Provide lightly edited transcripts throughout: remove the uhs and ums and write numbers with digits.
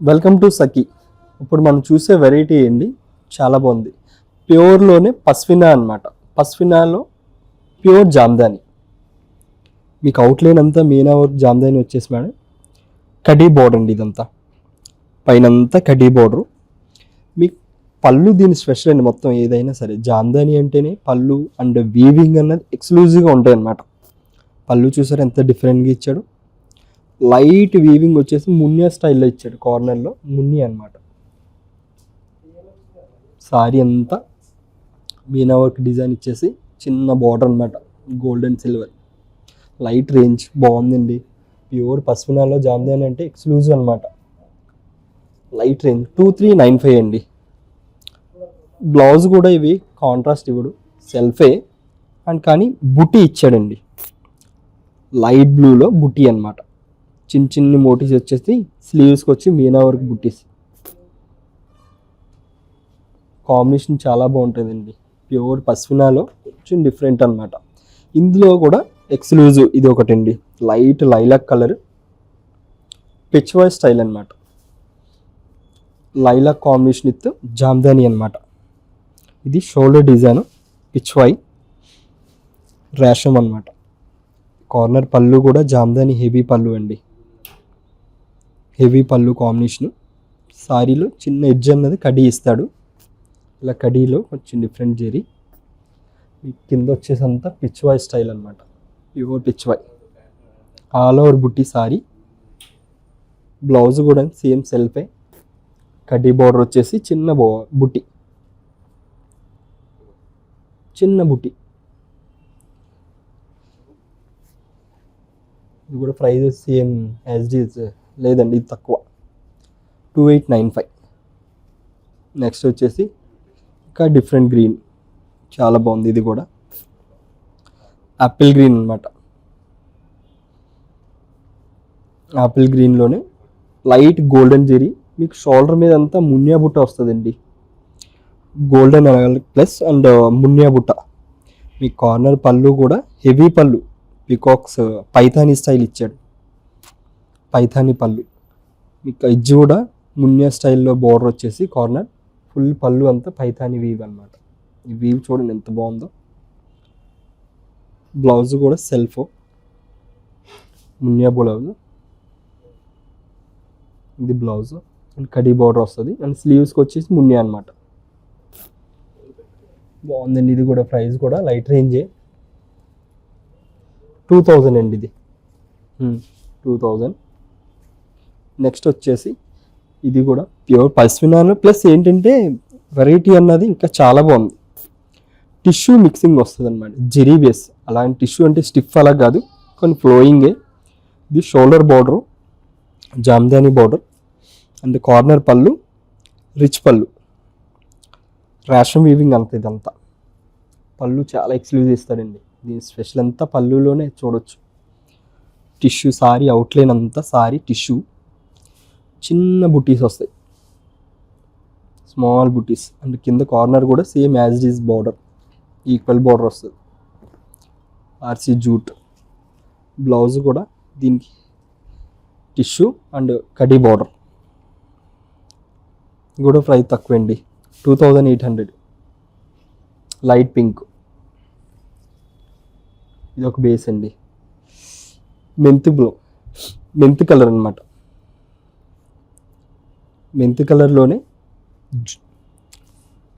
Welcome to సఖీ. ఇప్పుడు మనం చూసే వెరైటీ ఏంటి, చాలా బాగుంది. ప్యూర్లోనే పస్మినా అనమాట. పస్మినాలో ప్యూర్ జామ్దాని. మీకు అవుట్లైన్ అంతా మీనా వర్క్ జామ్దాని వచ్చేసి మేడం కడీ బోర్డర్ అండి. ఇదంతా పైన అంతా కడీ బోర్డరు. మీకు పళ్ళు దీని స్పెషల్ అండి. మొత్తం ఏదైనా సరే జామ్దాని అంటేనే పళ్ళు అండ్ వీవింగ్ అన్నది ఎక్స్క్లూజివ్గా ఉంటాయి అన్నమాట. పళ్ళు చూసారు ఎంత డిఫరెంట్గా ఇచ్చాడు. లైట్ వీవింగ్ వచ్చేసి మున్నియా స్టైల్లో ఇచ్చాడు. కార్నర్లో మున్ని అనమాట. సారీ అంతా మీనా వర్క్ డిజైన్ ఇచ్చేసి చిన్న బార్డర్ అనమాట. Gold and silver light range బాగుందండి. ప్యూర్ పస్మినాలో జామ్దాని అంటే ఎక్స్క్లూజివ్ అనమాట. లైట్ రేంజ్ 2395 అండి. బ్లౌజ్ కూడా ఇవి కాంట్రాస్ట్ ఇవ్వడు, సెల్ఫే అండ్ కానీ బుటీ ఇచ్చాడండి. లైట్ బ్లూలో బుటీ అనమాట. చిన్న చిన్ని మోటీస్ వచ్చేసి స్లీవ్స్కి వచ్చి మీనా వర్క్ బుట్టీస్. కాంబినేషన్ చాలా బాగుంటుందండి. ప్యూర్ పస్మినాలో కొంచెం డిఫరెంట్ అనమాట. ఇందులో కూడా ఎక్స్క్లూజివ్ ఇది ఒకటండి. Light lilac colour Pichwai style అనమాట. లైలాక్ కాంబినేషన్ విత్ జామ్దాని అనమాట. ఇది షోల్డర్ డిజైన్ పిచ్వాయ్ రేషం అనమాట. కార్నర్ పళ్ళు కూడా జామ్దాని హెవీ పళ్ళు అండి. హెవీ పళ్ళు కాంబినేషను. సారీలో చిన్న ఎడ్జ్ అన్నది కడీ ఇస్తాడు. ఇలా కడీలో కొంచెం డిఫరెంట్ జెరీ. కింద వచ్చేసి అంతా పిచ్వాయ్ స్టైల్ అనమాట. ప్యూర్ పిచ్వాయ్ ఆల్ ఓవర్ బుట్టి సారీ. బ్లౌజ్ కూడా సేమ్ సెల్ఫే. కడ్డీ బార్డర్ వచ్చేసి చిన్న బుట్టి, చిన్న బుట్టి. ఇది కూడా price same as it is లేదండి, ఇది తక్కువ 2895. నెక్స్ట్ వచ్చేసి ఇంకా డిఫరెంట్ గ్రీన్ చాలా బాగుంది. ఇది కూడా యాపిల్ గ్రీన్ అనమాట. యాపిల్ గ్రీన్లోనే లైట్ గోల్డెన్ జెరీ. మీకు షోల్డర్ మీద అంతా మున్యా బుట్ట వస్తుందండి. గోల్డెన్ ప్లస్ అండ్ మున్యా బుట్ట. మీ కార్నర్ పళ్ళు కూడా హెవీ పళ్ళు, పికాక్స్ పైథానీ స్టైల్ ఇచ్చాడు. పైథానీ పళ్ళు. మీకు ఎడ్జ్ కూడా మున్యా స్టైల్లో బోర్డర్ వచ్చేసి కార్నర్ ఫుల్ పళ్ళు అంతా పైథానీ వీవ్ అనమాట. ఈ వీవ్ చూడండి ఎంత బాగుందో. బ్లౌజ్ కూడా సెల్ఫ్ మున్యా బ్లౌజ్. ఇది బ్లౌజ్ అండ్ కడీ బోర్డర్ వస్తుంది అండ్ స్లీవ్స్కి వచ్చేసి మున్యా అనమాట. బాగుందండి. ఇది కూడా ప్రైస్ కూడా లైట్ రేంజే 2000 అండి. ఇది 2000. నెక్స్ట్ వచ్చేసి ఇది కూడా ప్యూర్ పస్మినాలో ప్లస్ ఏంటంటే వెరైటీ అన్నది ఇంకా చాలా బాగుంది. టిష్యూ మిక్సింగ్ వస్తుంది అనమాట. జెరీ బేస్. అలాంటి టిష్యూ అంటే స్టిఫ్ అలా కాదు, కొన్ని ఫ్లోయింగే. ఇది shoulder border Jamdani border and corner పళ్ళు రిచ్ పళ్ళు. రేషం వీవింగ్ అంత. ఇదంతా పళ్ళు చాలా ఎక్స్క్లూజివ్ ఇస్తాడండి. దీని స్పెషల్ అంతా పళ్ళులోనే చూడొచ్చు. టిష్యూ సారీ అవుట్లైన్ అంతా సారీ టిష్యూ. చిన్న బుటీస్ వస్తాయి, స్మాల్ బుటీస్. అండ్ కింద కార్నర్ కూడా same as it is border, equal border వస్తుంది. ఆర్సీ జూట్. బ్లౌజ్ కూడా దీనికి టిష్యూ అండ్ కడీ బార్డర్. కూడా ప్రైస్ తక్కువ అండి 2800. Light pink. ఇది ఒక బేస్ అండి. మెంతి కలర్ అనమాట. మెంతి కలర్లోనే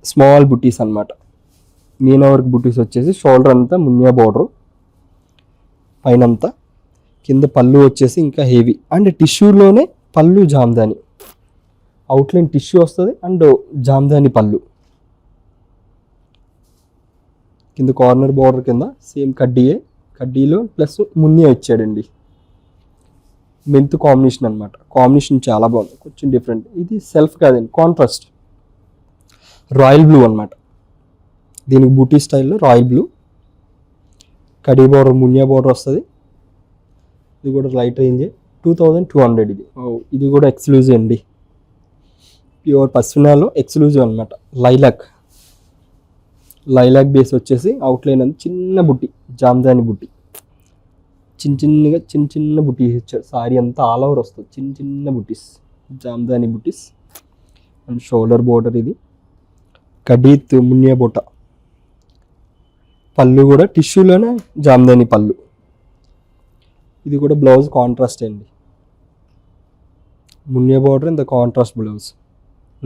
స్మాల్ బుటీస్ అనమాట. మీనా వర్క్ బుటీస్ వచ్చేసి షోల్డర్ అంతా మున్యా బార్డరు పైన అంతా. కింద పళ్ళు వచ్చేసి ఇంకా హెవీ అండ్ టిష్యూలోనే పళ్ళు జామ్దాని. అవుట్లైన్ టిష్యూ వస్తుంది అండ్ జామ్దాని పళ్ళు. కింద కార్నర్ బార్డర్ కింద సేమ్ కడ్డీయే. కడ్డీలో ప్లస్ మున్యా ఇచ్చాడండి. మెంతు కాంబినేషన్ అనమాట. కాంబినేషన్ చాలా బాగుంది, కొంచెం డిఫరెంట్. ఇది సెల్ఫ్ కాదండి, కాంట్రాస్ట్ రాయల్ బ్లూ అనమాట. దీనికి బూటీ స్టైల్లో royal blue. Khadi border మున్యా border వస్తుంది. ఇది కూడా లైట్ రేంజే 2200. ఇది ఇది కూడా ఎక్స్క్లూజివ్ అండి. ప్యూర్ పస్మినాలో ఎక్స్క్లూజివ్ అనమాట. లైలాక్ బేస్ వచ్చేసి అవుట్లైన్ అంతా చిన్న బుట్టి, జామ్దాని బుట్టి. చిన్న చిన్న బుట్టీస్ ఇచ్చాడు. సారీ అంతా ఆల్ ఓవర్ వస్తుంది, చిన్న చిన్న బుట్టీస్. జామ్దాని బుటీస్ అండ్ షోల్డర్ బోర్డర్. ఇది కడీత్ మునియా బోట. పళ్ళు కూడా టిష్యూలోనే జామ్దాని పళ్ళు. ఇది కూడా బ్లౌజ్ కాంట్రాస్ట్ అండి. మునియా బోర్డర్ ఇంత కాంట్రాస్ట్ బ్లౌజ్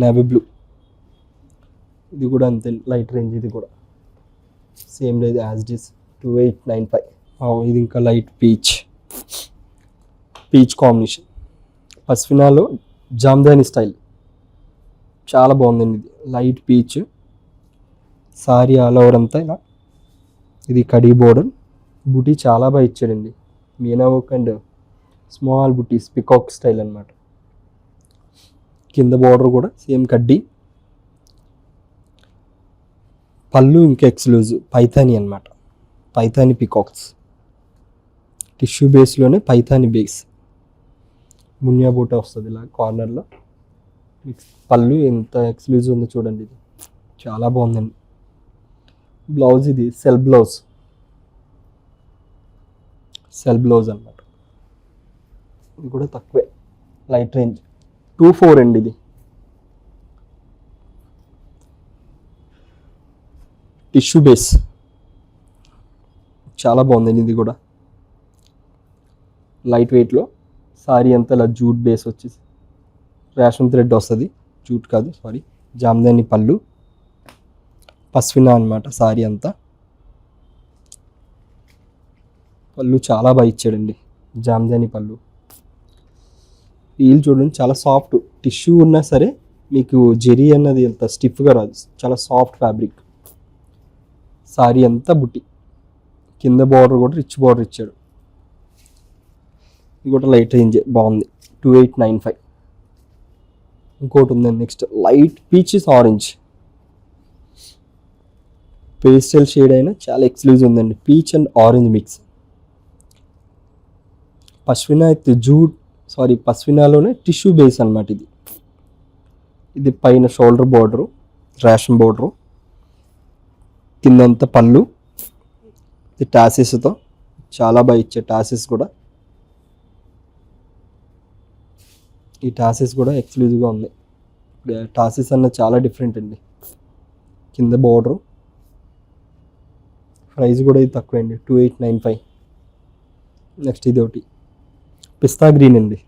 నేవీ బ్లూ. ఇది కూడా అంతే లైట్ రేంజ్. ఇది కూడా same range as it is 2895. ఇది ఇంకా లైట్ పీచ్ కాంబినేషన్. పస్మినాలో జామ్దాని స్టైల్ చాలా బాగుందండి. ఇది light peach sari all over అంతా ఇలా. ఇది కడీ బోర్డర్. బుటీ చాలా బాగా ఇచ్చాడండి. మీనా వర్క్ అండ్ స్మాల్ బుటీస్ పికాక్ స్టైల్ అనమాట. కింద బోర్డర్ కూడా సేమ్ కడ్డీ. పళ్ళు ఇంకా ఎక్స్క్లూజివ్ పైథానీ అనమాట. పైథానీ పికాక్స్ టిష్యూ బేస్లోనే పైథానీ బేస్. మునియా బూట వస్తుంది ఇలా కార్నర్లో. పళ్ళు ఎంత ఎక్స్క్లూజివ్ ఉందో చూడండి. ఇది చాలా బాగుందండి. బ్లౌజ్ ఇది సెల్ బ్లౌజ్ అనమాట. ఇది కూడా తక్కువే లైట్ రేంజ్ 24 అండి. ఇది టిష్యూ బేస్ చాలా బాగుందండి. ఇది కూడా లైట్ వెయిట్లో సారీ అంతా ఇలా జూట్ బేస్ వచ్చేసి రేషన్ థ్రెడ్ వస్తుంది. జూట్ కాదు సారీ, జామ్దాని పళ్ళు. పస్మినా అనమాట సారీ అంతా. పళ్ళు చాలా బాగా ఇచ్చాడండి. జామ్దాని పళ్ళు. ఫీల్ చూడండి చాలా సాఫ్ట్. టిష్యూ ఉన్నా సరే మీకు జెరీ అన్నది అంత స్టిఫ్గా రాదు. చాలా సాఫ్ట్ ఫ్యాబ్రిక్. సారీ అంతా బుట్టి. కింద బార్డర్ కూడా రిచ్ బార్డర్ ఇచ్చాడు. ఇది కూడా లైట్ రేంజ్ బాగుంది 2895. ఇంకోటి ఉందండి next light peaches orange. Pastel shade అయినా చాలా ఎక్స్క్లూజివ్ ఉందండి. Peach and orange mix. పస్మినాలోనే టిష్యూ బేస్ అనమాట. ఇది పైన షోల్డర్ బోర్డరు, రేషన్ బోర్డరు, కిందంతా పళ్ళు. ఇది టాసిస్తో చాలా బాగా ఇచ్చే టాసిస్ కూడా. ఈ టాసిస్ కూడా ఎక్స్క్లూజివ్గా ఉంది. టాసిస్ అన్న చాలా డిఫరెంట్ అండి. కింద బోర్డరు. ప్రైస్ కూడా ఇది తక్కువ అండి 2895. నెక్స్ట్ ఇది ఒకటి పిస్తా గ్రీన్ అండి.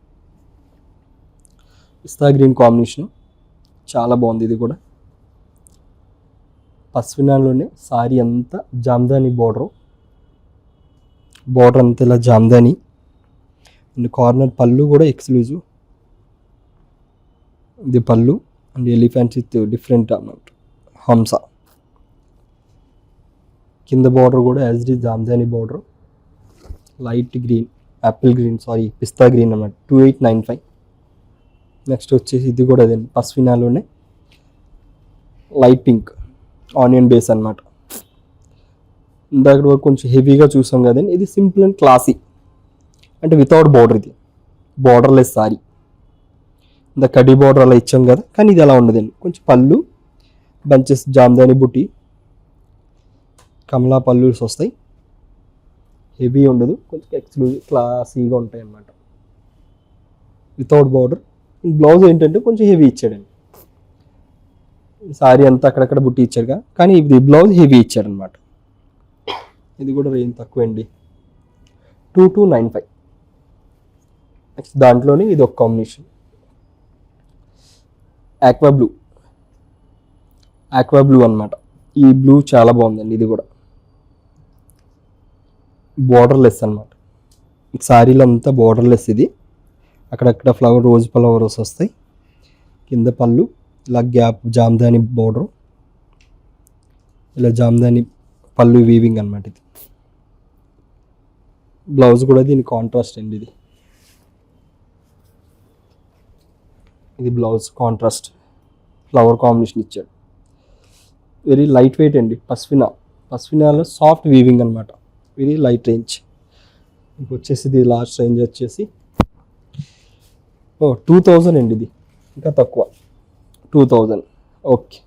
పిస్తా గ్రీన్ కాంబినేషన్ చాలా బాగుంది. ఇది కూడా పస్మినాలోనే సారీ అంతా జామ్దాని బోర్డర్ అంతా ఇలా జామ్దాని. అండ్ కార్నర్ పళ్ళు కూడా ఎక్స్క్లూజివ్. ఇది పళ్ళు అండ్ ఎలిఫెంట్స్ విత్ డిఫరెంట్ అన్నమాట హంస. కింద బార్డర్ కూడా as it is Jamdani border. Light green pista green అన్నమాట 2895. నెక్స్ట్ వచ్చేసి ఇది కూడా అదే పస్మినాలోనే లైట్ పింక్ ఆనియన్ బేస్ అనమాట. ఇందాక వరకు కొంచెం హెవీగా చూసాం కదండి. ఇది సింపుల్ అండ్ క్లాసీ అంటే వితౌట్ బార్డర్. ఇది బార్డర్లెస్ సారీ. ఇంత కడీ బార్డర్ అలా ఇచ్చాం కదా, కానీ ఇది అలా ఉండదండి. కొంచెం పళ్ళు బంచెస్ జామ్దాని బుట్టి కమలా పళ్ళుస్ వస్తాయి. హెవీ ఉండదు, కొంచెం ఎక్స్క్లూజివ్ క్లాసీగా ఉంటాయి అన్నమాట. Without border. బ్లౌజ్ ఏంటంటే కొంచెం హెవీ ఇచ్చాడండి. సారీ అంతా అక్కడక్కడ బుట్టి ఇచ్చాడుగా, కానీ ఇది బ్లౌజ్ హెవీ ఇచ్చాడనమాట. ఇది కూడా రేంజ్ తక్కువ అండి 2295. నెక్స్ట్ దాంట్లోనే ఇది ఒక కాంబినేషన్ ఆక్వా బ్లూ అనమాట. ఈ బ్లూ చాలా బాగుందండి. ఇది కూడా బార్డర్లెస్ అనమాట. సారీలో అంతా బార్డర్లెస్. ఇది అక్కడక్కడ రోజ్ ఫ్లవర్స్ వస్తాయి. కింద పళ్ళు ఇలా గ్యాప్ జామ్దాని బోర్డర్, ఇలా జామ్దాని పళ్ళు వీవింగ్ అనమాట. ఇది బ్లౌజ్ కూడా దీని కాంట్రాస్ట్ అండి. ఇది బ్లౌజ్ కాంట్రాస్ట్ ఫ్లవర్ కాంబినేషన్ ఇచ్చాడు. వెరీ లైట్ వెయిట్ అండి. పస్మినాలో సాఫ్ట్ వీవింగ్ అనమాట. Very light range. ఇంకొచ్చేసి ఇది లాస్ట్ రేంజ్ వచ్చేసి 2000 అండి. ఇది ఇంకా తక్కువ 2000. ఓకే.